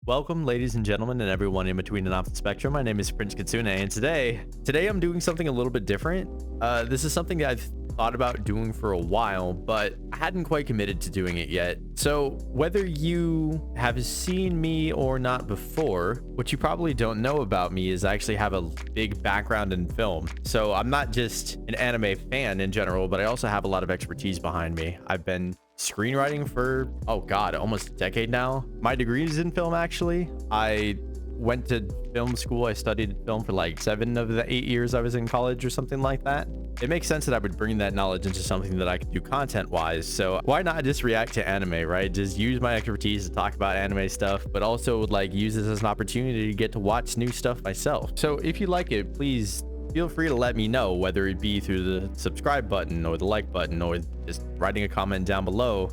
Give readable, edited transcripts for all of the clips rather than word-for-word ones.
Welcome, ladies and gentlemen, and everyone in between and off the spectrum. My name is Prince Kitsune, and today I'm doing something a little bit different. This is something that I've thought about doing for a while, but I hadn't quite committed to doing it yet. So whether you have seen me or not before, what you probably don't know about me is I actually have a big background in film. So I'm not just an anime fan in general, but I also have a lot of expertise behind me. I've been screenwriting for, oh god, almost a decade now. My degree is in film, actually. I went to film school. I studied film for like 7 of the 8 years I was in college or something like that. It makes sense that I would bring that knowledge into something that I could do content wise. So why not just react to anime, right? Just use my expertise to talk about anime stuff, but also like use this as an opportunity to get to watch new stuff myself. So if you like it, please feel free to let me know, whether it be through the subscribe button or the like button or just writing a comment down below.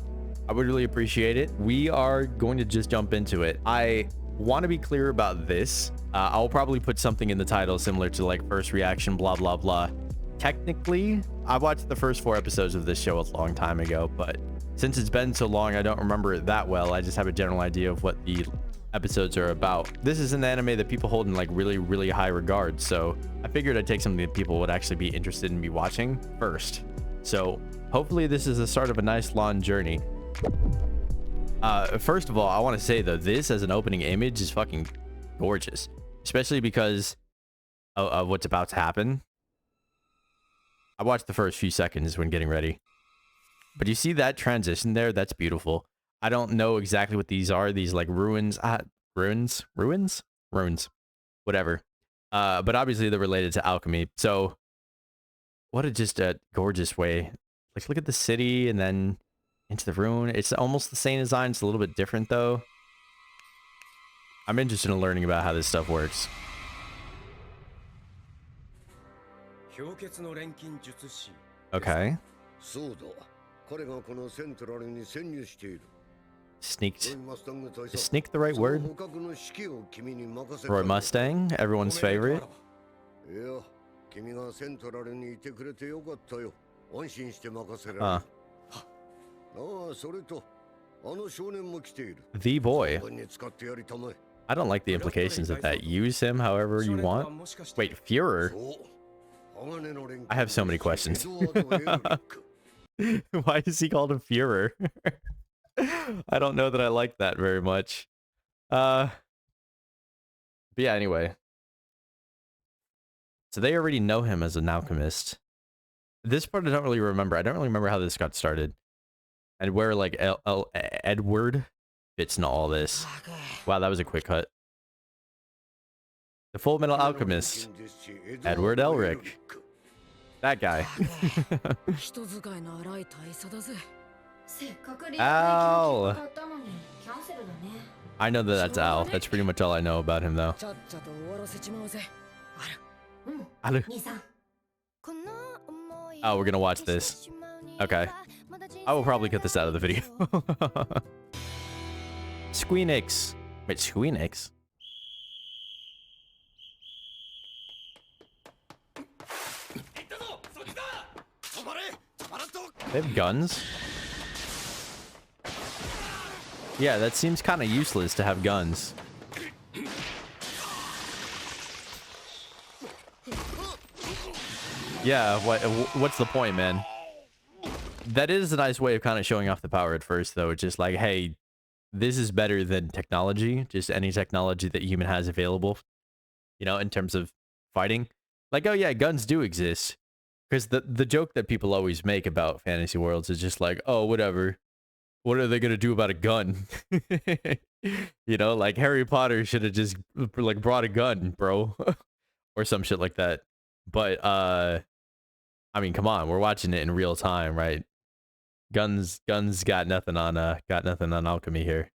I would really appreciate it. We are going to just jump into it. I want to be clear about this. I'll probably put something in the title similar to like first reaction, blah, blah, blah. Technically, I watched the first 4 episodes of this show a long time ago, but since it's been so long, I don't remember it that well. I just have a general idea of what the episodes are about. This is an anime that people hold in like really high regard, so I figured I'd take something that people would actually be interested in me watching first. So hopefully this is the start of a nice long journey. First of all, I want to say though, this as an opening image is fucking gorgeous, especially because of what's about to happen. I watched the first few seconds when getting ready, but you see that transition there? That's beautiful. I don't know exactly what these are. These like ruins, ruins, whatever. But obviously they're related to alchemy. So what a just a gorgeous way. Like, look at the city and then into the ruin. It's almost the same design. It's a little bit different though. I'm interested in learning about how this stuff works. Okay. Sneaked. Is sneak the right word? Roy Mustang, everyone's favorite. Huh. The boy. I don't like the implications of that. Use him however you want. Wait, Führer? I have so many questions. Why is he called a Führer? I don't know that I like that very much. But yeah, anyway. So they already know him as an alchemist. This part I don't really remember. I don't really remember how this got started. And where like Edward fits into all this. Wow, that was a quick cut. The Fullmetal Alchemist, Edward Elric. That guy. Al. I know that that's Al. That's pretty much all I know about him, though. Alu. Oh, we're gonna watch this. Okay. I will probably cut this out of the video. Squeenix. Wait, Squeenix? They have guns? Yeah, that seems kind of useless to have guns. Yeah, what's the point, man? That is a nice way of kind of showing off the power at first, though. It's just like, hey, this is better than technology. Just any technology that human has available, you know, in terms of fighting. Like, oh yeah, guns do exist. Because the joke that people always make about fantasy worlds is just like, oh, whatever. What are they going to do about a gun? You know, like Harry Potter should have just like brought a gun, bro. Or some shit like that. But, I mean, come on, we're watching it in real time, right? Guns got nothing on alchemy here.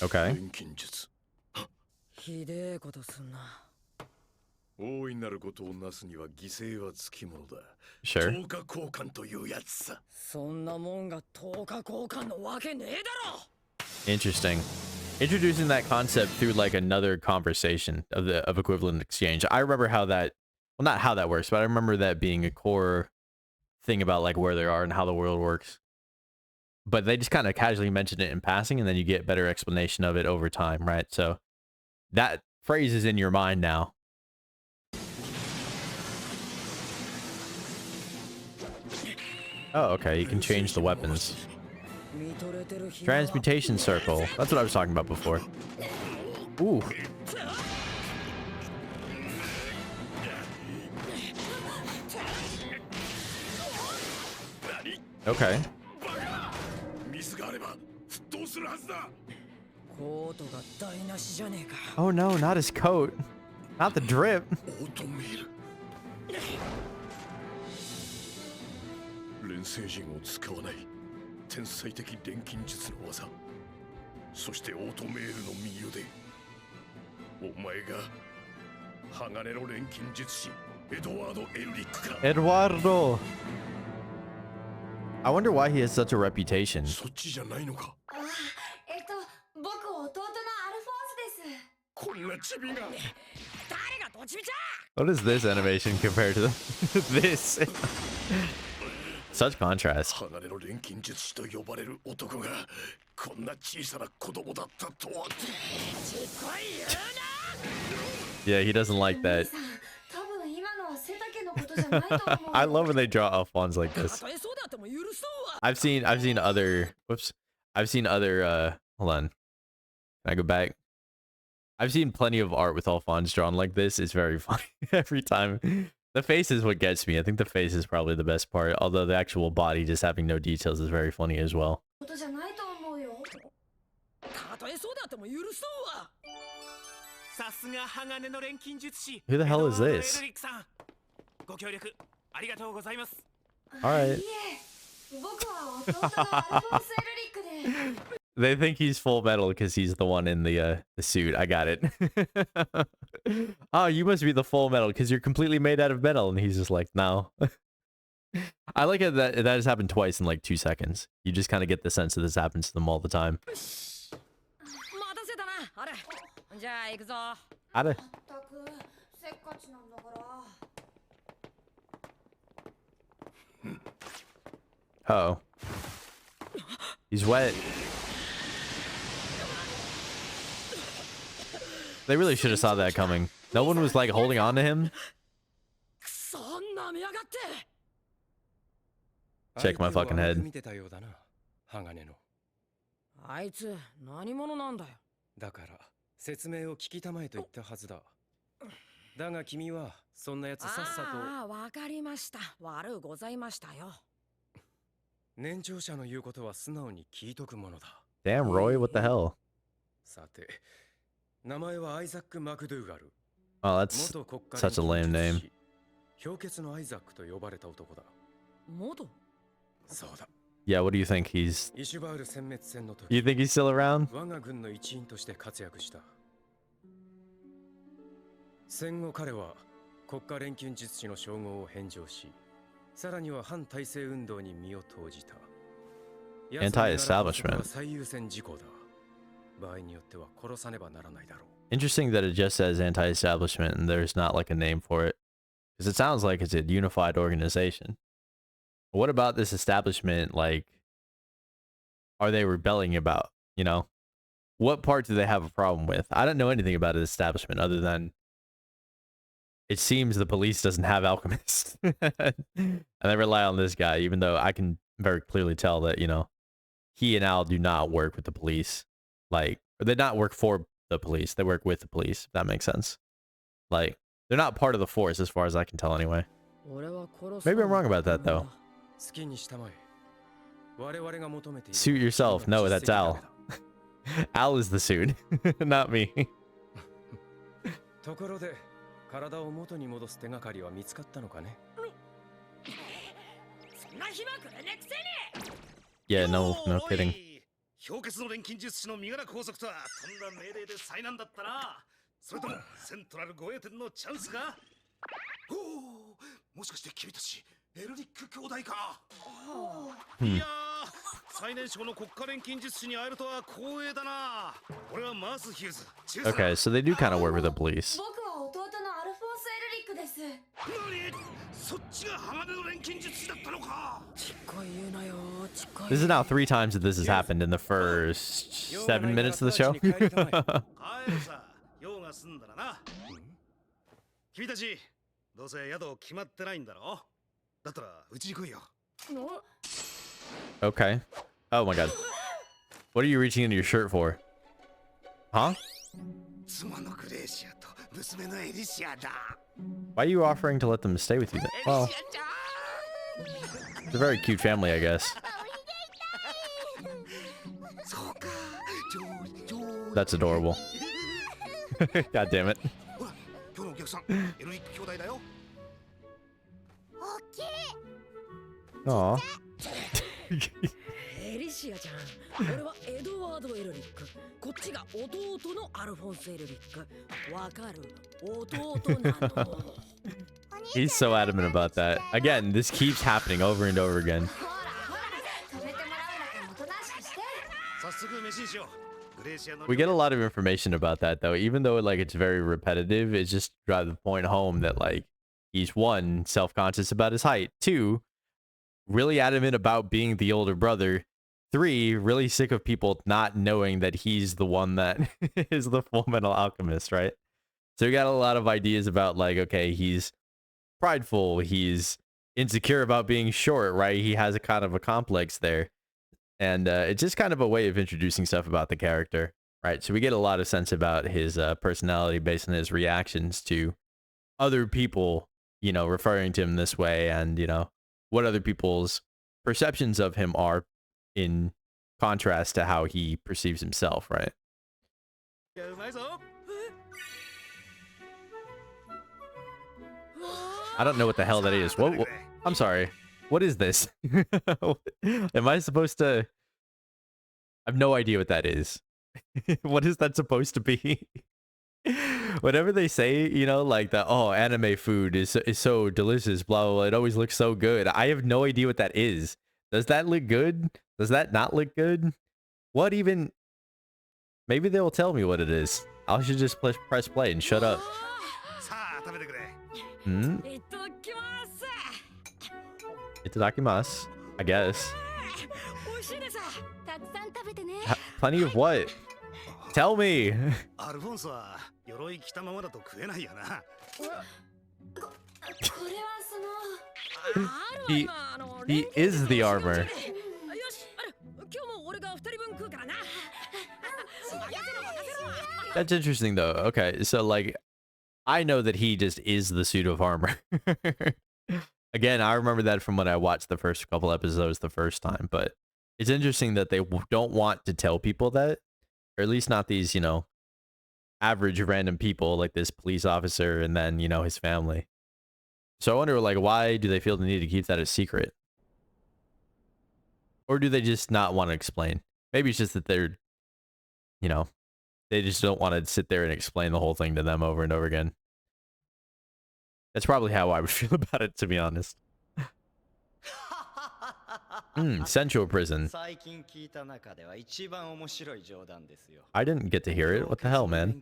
Okay. Sure. Interesting. Introducing that concept through like another conversation of equivalent exchange. I remember how that, well, not how that works, but I remember that being a core thing about like where they are and how the world works. But they just kind of casually mention it in passing, and then you get better explanation of it over time, right? So that phrase is in your mind now. Oh, okay, you can change the weapons. Transmutation circle. That's what I was talking about before. Ooh. Okay. Oh no, not his coat. Not the drip. 錬成陣を使わない天才的錬金術の技そしてオートメールの右腕お前が鋼の錬金術師エドワード・エルリックか Eduardo. I wonder why he has such a reputation. そっちじゃないのか僕弟のアルフォースですこんなチビが What is this animation compared to this? Such contrast. 鋼の錬金術師と呼ばれる男がこんな小さな子供だったとは Yeah, he doesn't like that. I love when they draw Alphonse like this. I've seen other hold on. Can I go back? I've seen plenty of art with Alphonse drawn like this. It's very funny every time. The face is what gets me. I think the face is probably the best part, although the actual body just having no details is very funny as well. Who the hell is this? Alright. They think he's Full Metal because he's the one in the suit. I got it. Oh, you must be the Full Metal because you're completely made out of metal. And he's just like, no. I like it that has happened twice in like 2 seconds. You just kind of get the sense that this happens to them all the time. Uh-oh. He's wet. They really should have saw that coming. No one was like holding on to him. Check my fucking head. Damn, Roy, what the hell? Oh, that's such a lame name. Yeah, what do you think? You think he's still around? 戦後彼は国家錬金術師の称号を返上し、さらには反体制運動に身を投じた。 Anti-establishment. 最優先事項だ。場合によっては殺さねばならないだろう。 Interesting that it just says anti-establishment and there's not like a name for it. Because it sounds like it's a unified organization. What about this establishment, like, are they rebelling about, you know? What part do they have a problem with? I don't know anything about an establishment other than it seems the police doesn't have alchemists. And they rely on this guy, even though I can very clearly tell that, you know, he and Al do not work with the police. Like, or they not work for the police. They work with the police, if that makes sense. Like, they're not part of the force as far as I can tell anyway. Maybe I'm wrong about that, though. Suit yourself. No, that's Al. Al is the suit, not me. Yeah, no kidding. 氷結の錬金術師の身柄拘束とはとんだ命令で災難だったな。それともセントラル護衛店のチャンスか。おお、もしかして君たちエルリック兄弟か。いやー、最年少の国家錬金術師に会えるとは光栄だな。俺はマース・ヒューズ。 Okay, so they do kind of work with the police. 夫です。何、そっちが鋼の錬金術師だったのか。 This is now 3 times that this has happened in the first 7 minutes of the show. 帰るさ、用が済んだらな。君たち、どうせ宿決まってないんだろ。だったらうちに来いよ。Okay. Oh my god. What are you reaching into your shirt for? Huh? 妻のグレーシアと娘のエリシアだ。 Why are you offering to let them stay with you then? Well, it's a very cute family, I guess. そうか。That's adorable. God damn it. ほら、今日のお客さん、エルリック兄弟だよ。Aw. エリシアちゃん、俺はエドワード・エルリック。こっちが弟のアルフォンス・エルリック。わかる？弟なの。He's so adamant about that. Again, this keeps happening over and over again. ほらほら、止めてもらうんだからおとなしくして。早速飯にしよう。グレーシアの We get a lot of information about that though, even though like it's very repetitive. It just drives the point home that like he's 1, self-conscious about his height, 2, really adamant about being the older brother, 3, really sick of people not knowing that he's the one that is the Fullmetal Alchemist, right? So we got a lot of ideas about like, okay, he's prideful, he's insecure about being short, right? He has a kind of a complex there. And it's just kind of a way of introducing stuff about the character, right? So we get a lot of sense about his personality based on his reactions to other people, you know, referring to him this way, and, you know, what other people's perceptions of him are in contrast to how he perceives himself, right? いや、うまいぞ。 I don't know what the hell that is. What I'm sorry. What is this? Am I supposed to... I have no idea what that is. What is that supposed to be? Whenever they say, you know, like that, oh, anime food is so delicious, blah, blah, blah, it always looks so good. I have no idea what that is. Does that look good? Does that not look good? What even... Maybe they'll tell me what it is. I should just press play and shut up. さあ、食べてくれ。 Hmm? いただきます。 Itadakimasu, I guess. 美味しいです。たくさん食べてね。 Plenty of what? Tell me. アルフォンスは鎧着たままだと食えないよな。これはその。He is the armor. よし、今日も俺が2人分食うからな。任せろ、任せろ。 That's interesting though. Okay, so like I know that he just is the suit of armor. Again, I remember that from when I watched the first couple episodes the first time, but it's interesting that they don't want to tell people that, or at least not these, you know, average random people like this police officer and then, you know, his family. So I wonder, like, why do they feel the need to keep that a secret? Or do they just not want to explain? Maybe it's just that they're, you know, they just don't want to sit there and explain the whole thing to them over and over again. That's probably how I would feel about it, to be honest. Central prison. I didn't get to hear it. What the hell, man?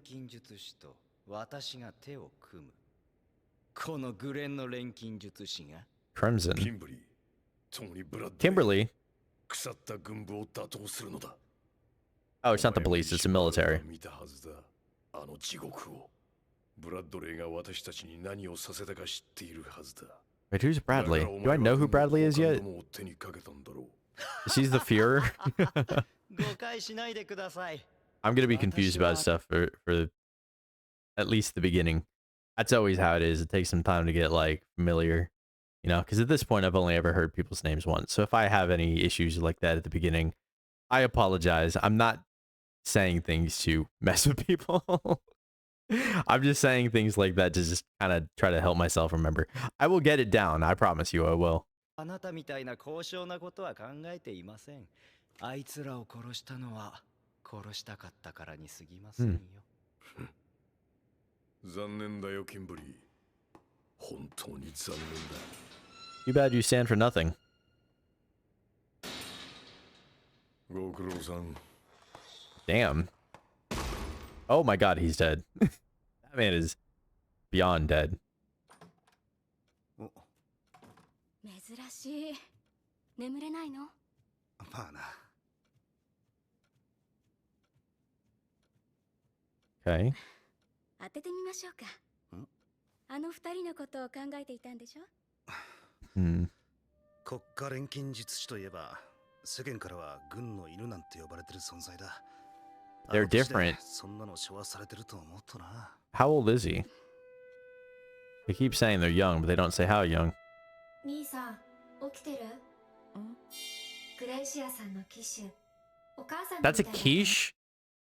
Crimson. Kimberly. Oh, it's not the police, it's the military. Wait, who's Bradley? Do I know who Bradley is yet? Is he the Führer? I'm gonna be confused about stuff for at least the beginning. That's always how it is. It takes some time to get like familiar, you know, because at this point I've only ever heard people's names once. So if I have any issues like that at the beginning, I apologize. I'm not saying things to mess with people. I'm just saying things like that to just kind of try to help myself remember. I will get it down. I promise you I will. あなたみたいな高尚なことは考えていません。あいつらを殺したのは殺したかったからに過ぎませんよ。残念だよ、キンブリー。本当に残念だ。Too bad you stand for nothing. ご苦労さん。 Damn. Oh my god, he's dead. That man is beyond dead. 珍しい。眠れないの？まあな。Okay. 当ててみましょうか。あの二人のことを考えていたんでしょ？ Hmm. 国家錬金術師といえば、世間からは軍の犬なんて呼ばれてる存在だ。 They're different. そんなの昭和されてると思うとな。 How old is he? They keep saying they're young, but they don't say how young. 兄さん、起きてる？グレイシアさんの機種。お母さんの That's a みたいだね。 quiche?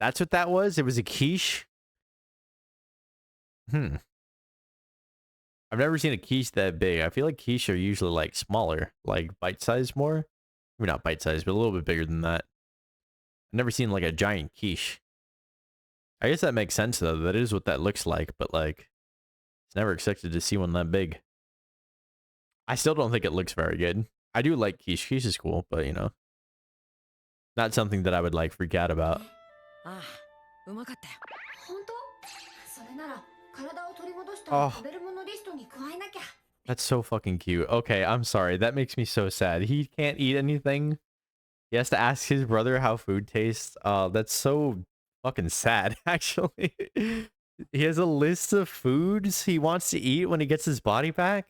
That's what that was? It was a quiche? Hmm. I've never seen a quiche that big. I feel like quiche are usually like smaller, like bite-sized more. Maybe not bite-sized, but a little bit bigger than that. I've never seen like a giant quiche. I guess that makes sense though. That is what that looks like, but like, it's never expected to see one that big. I still don't think it looks very good. I do like quiche. Quiche is cool, but you know, not something that I would like freak out about. ああ、うまかったよ。本当？それなら体を取り戻したら Oh. 食べるものリストに加えなきゃ。 That's so fucking cute. Okay, I'm sorry. That makes me so sad. He can't eat anything. He has to ask his brother how food tastes. That's so fucking sad, actually. He has a list of foods he wants to eat when he gets his body back.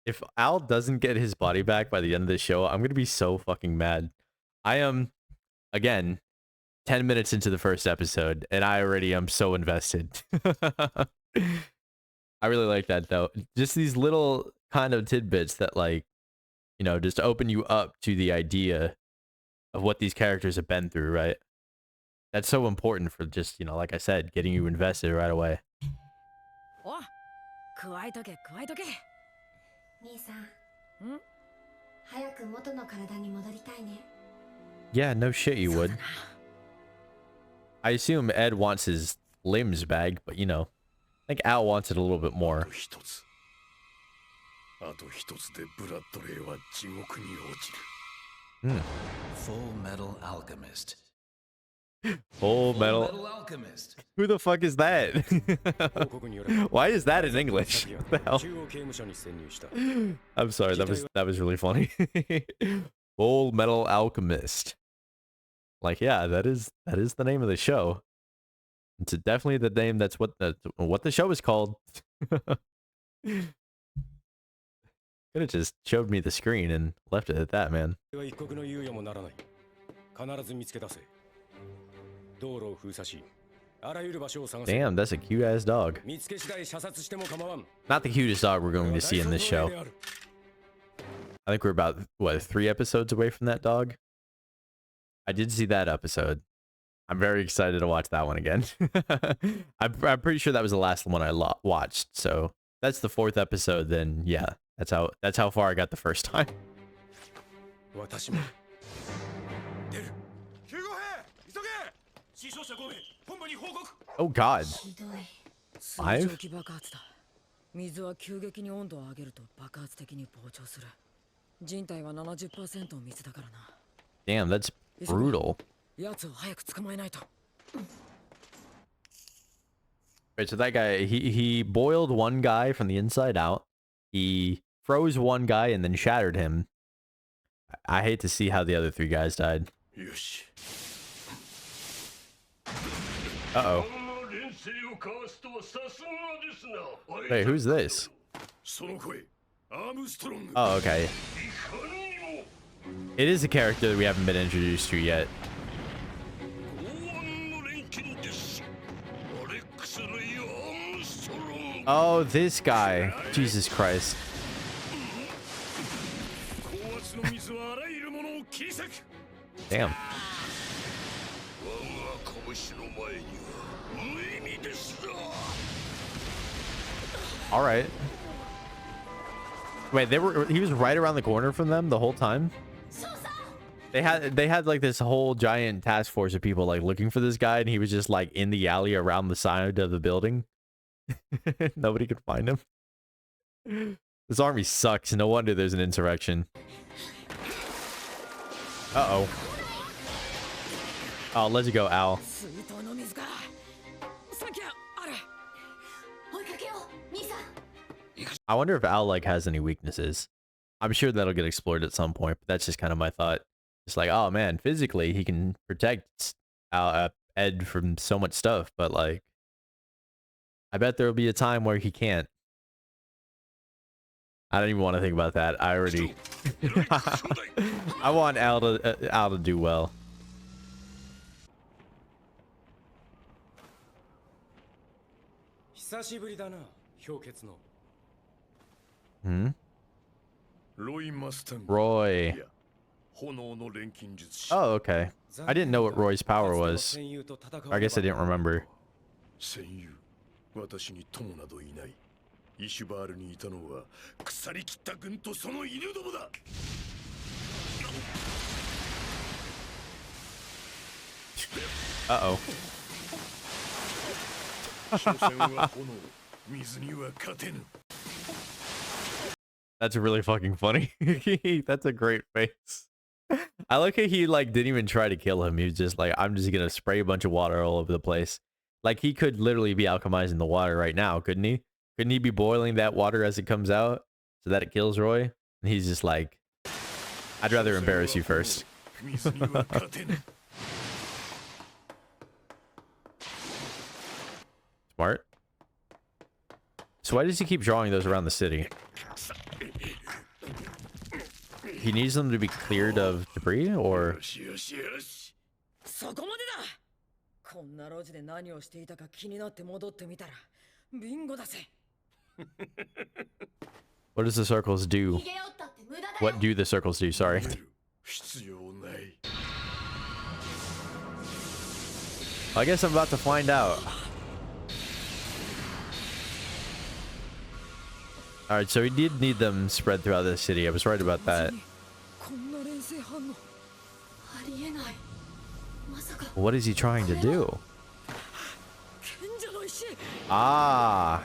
If Al doesn't get his body back by the end of the show, I'm gonna be so fucking mad. I am, again, 10 minutes into the first episode, and I already am so invested. I really like that, though. Just these little kind of tidbits that, like, you know, just open you up to the idea of what these characters have been through, right? That's so important for just, you know, like I said, getting you invested right away. お、加えとけ加えとけ。兄さん、早く元の体に戻りたいね。 Yeah, no shit you そうだ would. な。 I assume Ed wants his limbs back, but, you know, I think Al wants it a little bit あ more. と一つ。あと一つでブラッドレーは地獄に落ちる。Hmm. Fullmetal Alchemist. Fullmetal. Alchemist. Who the fuck is that? 報告によれば Why is that in English? 昨 What the 夜 hell? 中央刑務所に潜入した。 I'm sorry, that was really funny. Full Metal Alchemist. Like, yeah, that is the name of the show. It's definitely the name. That's what the show is called. Could have just showed me the screen and left it at that, man. は一刻の猶予もならない。必ず見つけ出せ。道路を封鎖し、あらゆる場所を探せ。 Damn, that's a cute ass dog. 見つけ次第射殺しても構わん。 Not the cutest dog we're going to see in this show. I think we're about, what, 3 episodes away from that dog? I did see that episode. I'm very excited to watch that one again. I'm pretty sure that was the last one I watched. So that's the 4th episode. Then yeah, that's how far I got the first time. 私も。出る。救護兵、急げ。死傷者5名、本部に報告。 Oh God. ひどい。水蒸気爆発だ。水は急激に温度を上げると爆発的に膨張する。人体は 70% 水だからな。 Damn, that's brutal. 奴を早く捕まえないと。 Right, so that guy, he boiled one guy from the inside out. He froze one guy and then shattered him. I hate to see how the other 3 guys died. よし。 Uh-oh. 連戦を交わすとはさすがですな。 Wait, who's this? その声、アームストロング。 Oh, okay. いかにも。 It is a character that we haven't been introduced to yet. 公安の錬金術師。アレックス・レイ・アームストロング。 Oh, this guy. Jesus Christ. 高圧の水はあらゆるものを切り裂く。 Damn. 我が拳の前には無意味ですぞ。 All right. Wait, he was right around the corner from them the whole time? They had like this whole giant task force of people like looking for this guy, and he was just like in the alley around the side of the building. Nobody could find him. This army sucks. No wonder there's an insurrection. Uh-oh. Oh, let's go, Al. 水筒の水か。さっきはあれ。追いかけよう、兄さん。 I wonder if Al like has any weaknesses. I'm sure that'll get explored at some point, but that's just kind of my thought. It's like, oh man, physically he can protect Ed from so much stuff, but like, I bet there'll be a time where he can't. I don't even want to think about that. I already, I want Al to do well. Hmm. Roy. Oh, okay. I didn't know what Roy's power was. I guess I didn't remember. イシュバールにいたのは腐りきった軍とその犬どもだ。Uh-oh. 所詮は炎、水には勝てぬ。 That's really fucking funny. That's a great face. I like how he like didn't even try to kill him. He was just like, I'm just gonna spray a bunch of water all over the place. Like he could literally be alchemizing the water right now, couldn't he? Couldn't he be boiling that water as it comes out so that it kills Roy? And he's just like, I'd rather embarrass you first. Smart. So why does he keep drawing those around the city? He needs them to be cleared of debris, or? そこまでだ。こんな路地で何をしていたか気になって戻ってみたらビンゴだぜ。 What does the circles do? What do the circles do? Sorry. I guess I'm about to find out. Alright, so he did need them spread throughout the city. I was right about that. What is he trying to do? Ah.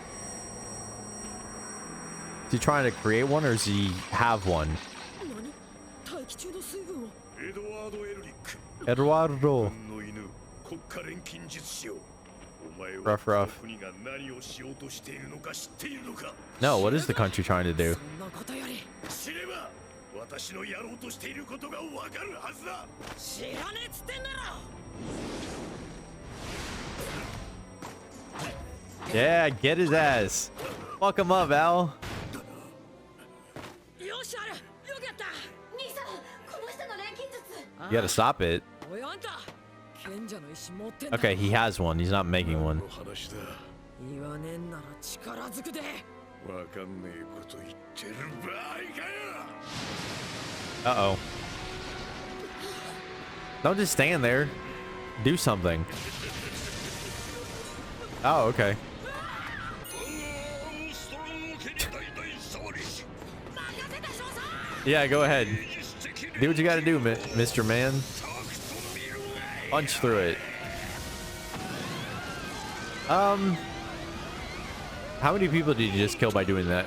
Is he trying to create one, or does he have one? Eduardo. Rough, rough. No, what is the country trying to do? Yeah, get his ass. Fuck him up, Al. You gotta stop it. Okay, he has one. He's not making one. Uh-oh. Don't just stand there. Do something. Oh, okay. Yeah, go ahead. Do what you gotta do, Mr. Man. Punch through it. How many people did you just kill by doing that?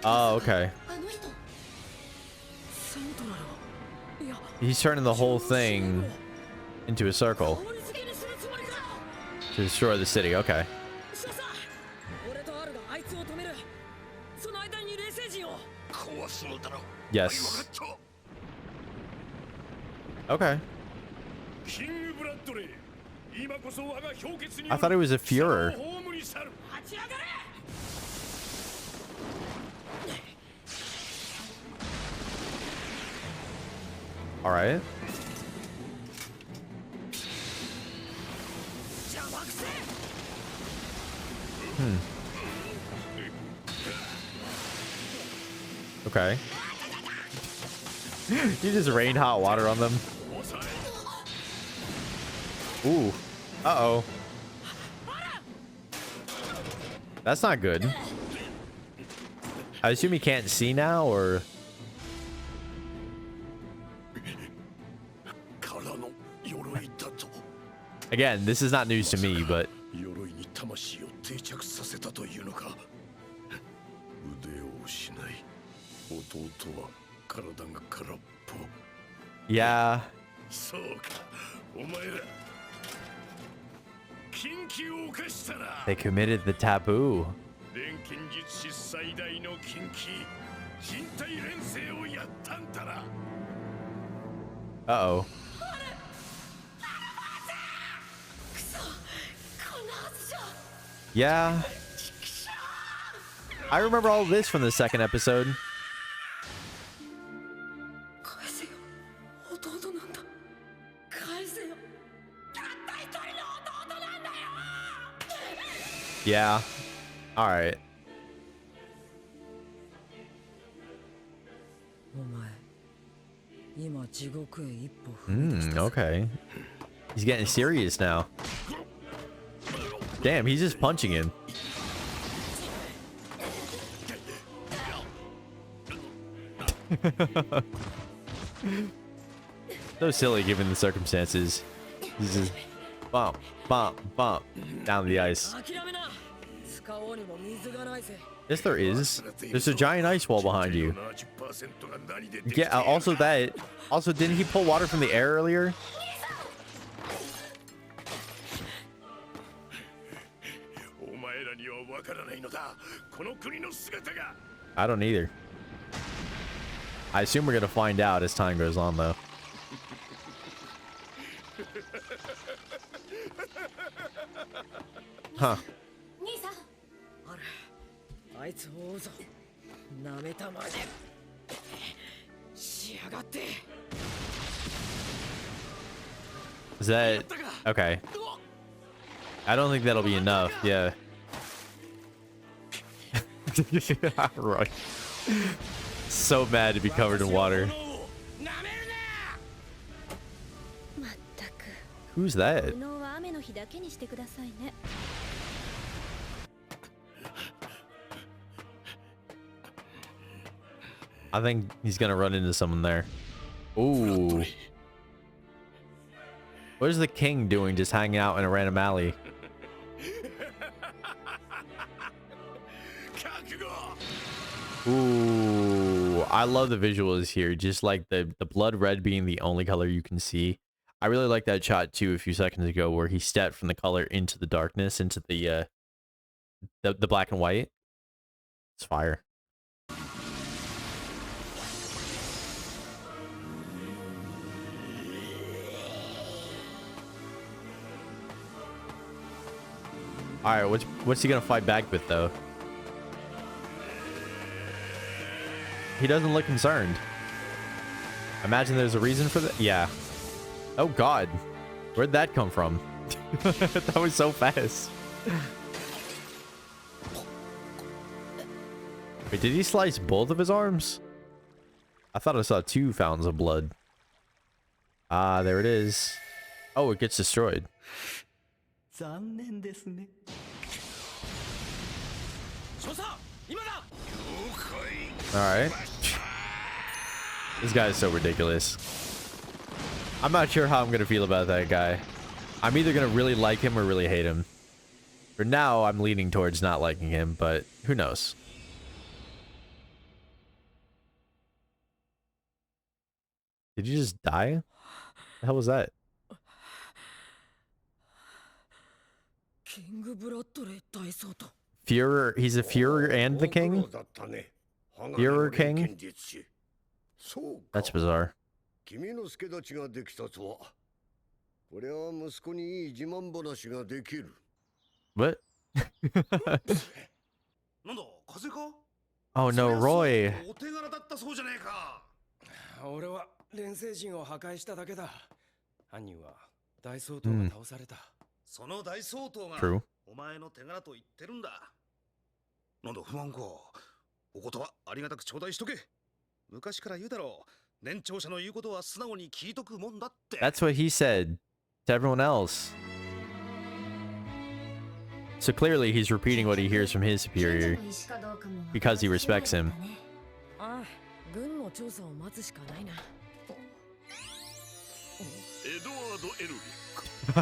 Oh, okay. He's turning the whole thing into a circle to destroy the city. Okay. Yes. Okay. I thought it was a Führer. All right. Okay. You just rained hot water on them. Ooh. Uh-oh. That's not good. I assume he can't see now, or... Again, this is not news to me, but... Yeah. They committed the taboo. Uh-oh. Yeah. I remember all this from the second episode. Yeah. All right. Okay. He's getting serious now. Damn, he's just punching him. So silly given the circumstances. He's just bump, bump, bump down the ice. Yes, there is. There's a giant ice wall behind you. Yeah, also that. Also, didn't he pull water from the air earlier? I don't either. I assume we're gonna find out as time goes on, though. Huh. Is that okay? I don't think that'll be enough. Yeah. Right. So mad to be covered in water. Who's that? I think he's gonna run into someone there. Ooh. What is the king doing just hanging out in a random alley? Ooh, I love the visuals here. Just like the blood red being the only color you can see. I really like that shot too a few seconds ago where he stepped from the color into the darkness, into the black and white. It's fire. All right, what's he gonna fight back with though? He doesn't look concerned. Imagine there's a reason for that. Yeah. Oh God, where'd that come from? That was so fast. Wait, did he slice both of his arms? I thought I saw 2 fountains of blood. Ah, there it is. Oh, it gets destroyed. All right. This guy is so ridiculous. I'm not sure how I'm going to feel about that guy. I'm either going to really like him or really hate him. For now, I'm leaning towards not liking him, but who knows? Did you just die? What the hell was that? Führer, he's a Führer and the king? Führer king? That's bizarre. What? Oh no, Roy. 俺は連星人を破壊しただけだ。犯人は大総統が倒された。その大総統が True. お前の手柄と言ってるんだ。なんだ不安か。おことはありがたく頂戴しとけ。昔から言うだろう。年長者の言うことは素直に聞いとくもんだって。That's what he said to everyone else. So clearly he's repeating what he hears from his superior because he respects him.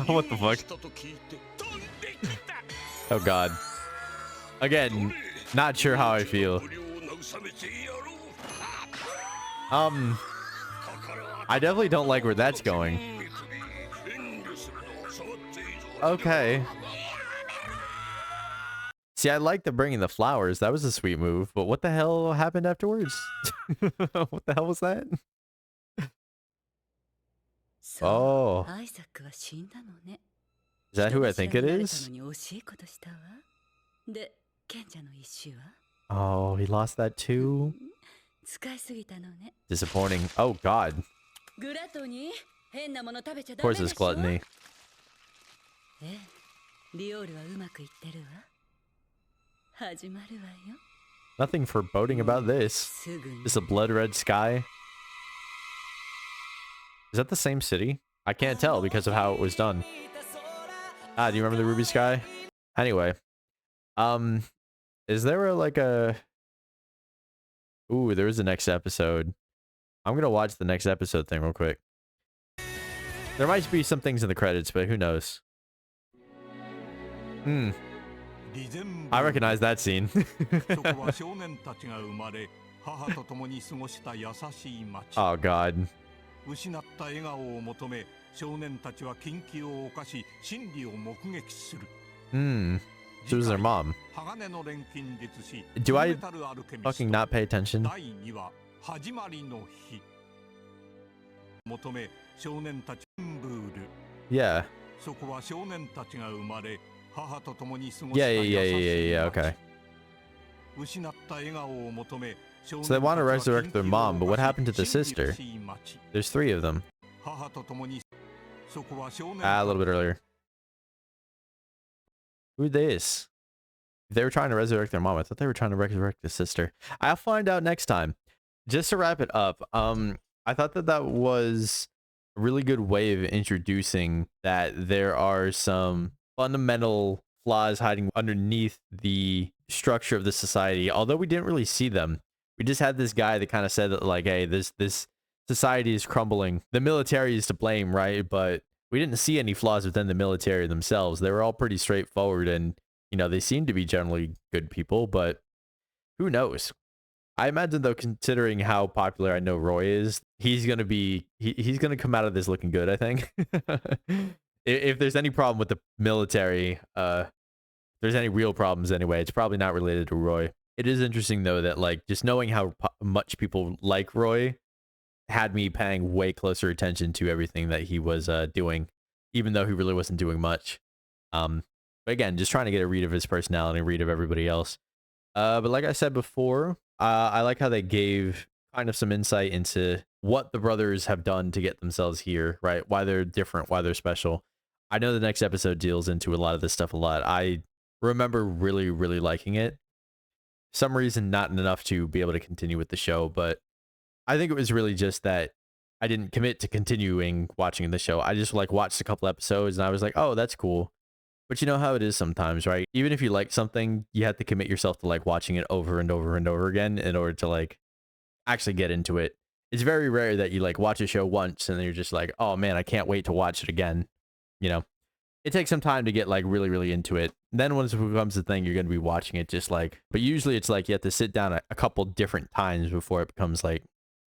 What the fuck? Oh God. Again, not sure how I feel. I definitely don't like where that's going. Okay. See, I like the bringing the flowers. That was a sweet move. But what the hell happened afterwards? What the hell was that? そう、 Oh, アイザックは死んだのね。 is that who I 人 think 柱 it になれた is? のに惜しいことしたわ。で、賢者の石は Oh, he lost that too? 使いすぎたのね。 Disappointing. Oh, God. グラトニー、変なもの食べちゃ Of ダメ course で it's しょ。 gluttony. ええ、リオールはうまくいってるわ。始まるわよ。 Nothing foreboding about this. すぐに。 Just a blood red sky. Is that the same city? I can't tell because of how it was done. Ah, do you remember the ruby sky? Anyway, is there like a... Ooh, there is a next episode. I'm gonna watch the next episode thing real quick. There might be some things in the credits, but who knows? I recognize that scene. そこは少年たちが生まれ、母と共に過ごした優しい町。 Oh, God. 失った笑顔を求め、少年たちは禁忌を犯し、真理を目撃する。 So was their mom. 鋼の錬金術師 Do I フルメタルアルケミスト fucking not pay attention? 第2話始まりの日。求め少年たちブール。 Yeah. そこは少年たちが生まれ、母と共に過ごした Yeah, 優 yeah, し yeah, い yeah, 町。 yeah, okay. 失った笑顔を求め、 So they want to resurrect their mom, but what happened to the sister? There's 3 of them. 母と共にそこは少年 Ah, a little bit earlier. Who this? They were trying to resurrect their mom. I thought they were trying to resurrect the sister. I'll find out next time. Just to wrap it up, I thought that that was a really good way of introducing that there are some fundamental flaws hiding underneath the structure of the society. Although we didn't really see them, we just had this guy that kind of said that, like, hey, this society is crumbling. The military is to blame, right? But we didn't see any flaws within the military themselves. They were all pretty straightforward, and you know, they seem to be generally good people, but who knows? I imagine, though, considering how popular I know Roy is, he's gonna be he's gonna come out of this looking good, I think. If there's any problem with the military, if there's any real problems anyway, it's probably not related to Roy. It is interesting, though, that like just knowing how much people like Roy had me paying way closer attention to everything that he was doing, even though he really wasn't doing much. But again, just trying to get a read of his personality, a read of everybody else. But like I said before, I like how they gave kind of some insight into what the brothers have done to get themselves here, right? Why they're different, why they're special. I know the next episode deals into a lot of this stuff a lot. I remember really, really liking it. For some reason, not enough to be able to continue with the show, but I think it was really just that I didn't commit to continuing watching the show. I just like watched a couple episodes and I was like, oh, that's cool. But you know how it is sometimes, right? Even if you like something, you have to commit yourself to like watching it over and over and over again in order to like actually get into it. It's very rare that you like watch a show once and then you're just like, oh man, I can't wait to watch it again. You know, it takes some time to get like really, really into it. And then once it becomes a thing, you're going to be watching it just like, but usually it's like you have to sit down a couple different times before it becomes like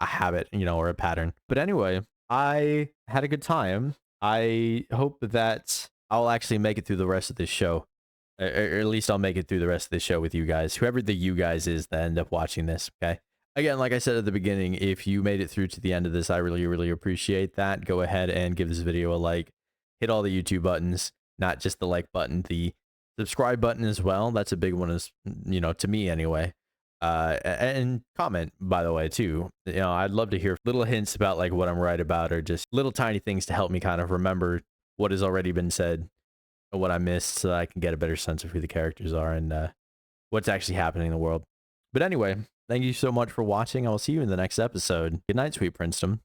a habit, you know, or a pattern. But anyway, I had a good time. I hope that I'll actually make it through the rest of this show. Or at least I'll make it through the rest of this show with you guys. Whoever the you guys is that end up watching this, okay? Again, like I said at the beginning, if you made it through to the end of this, I really, really appreciate that. Go ahead and give this video a like. Hit all the YouTube buttons, not just the like button, the subscribe button as well. That's a big one, as you know, to me anyway. And comment, by the way, too. You know, I'd love to hear little hints about like what I'm right about, or just little tiny things to help me kind of remember what has already been said and what I missed, so that I can get a better sense of who the characters are and what's actually happening in the world. But anyway, thank you so much for watching. I will see you in the next episode. Good night, sweet princedom.